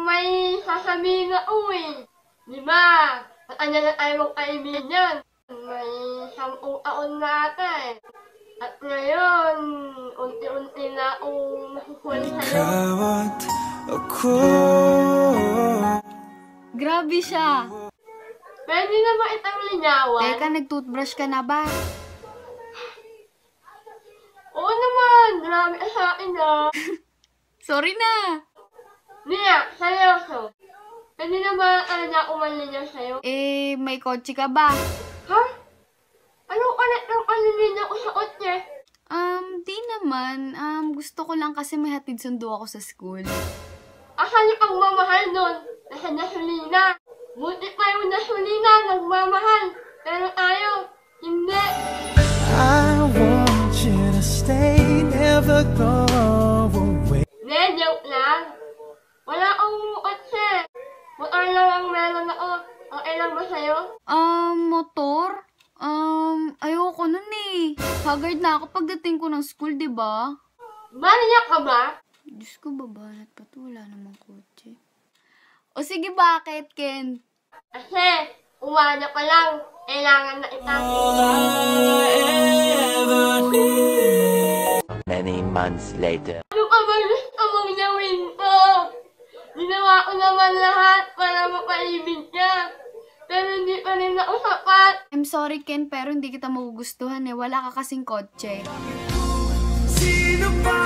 May sasabihin na uwi. Di ba? Matagal na tayo magkaibigan. May 10 taon na ata eh. At ngayon, unti-unti na akong nakukuha sa'yo. Grabe siya. Pwede na ba itang linyawan? Teka, nag-toothbrush ka na ba? Oo naman, grabe ka sa akin ah. Sorry na. Nia, seryoso. Pwede na ba talaga ako manligaw sa'yo? May kotse ka ba? Ha? Anong ulit ng panliligaw ko sa kotse? Di naman. Gusto ko lang kasi may hatid sundo ako sa school. Asan yung pagmamahal nun? Nasa gasolina. Buti pa yung gasolina, nagmamahal. Pero tayo, hindi. I want you to stay, never go away. Ne, joke lang. Wala akong kotse. Motor lang ang meron ako. Okay lang ba sa'yo? Motor? Ayoko nun eh. Haggard na ako pagdating ko ng school, di ba? Maniyak ka ba? Diyos ko, babanat pa to. Wala namang kotse. O sige, bakit, Ken? Kasi, umaga pa lang. Kailangan na itapos. Many months later. Ano ka ba gusto mong gawin ko? Ginawa ko naman lahat para mapaibig ka. Pero hindi pa rin ako sapat. I'm sorry, Ken, pero hindi kita magugustuhan eh. Wala ka kasing kotse. Sino ba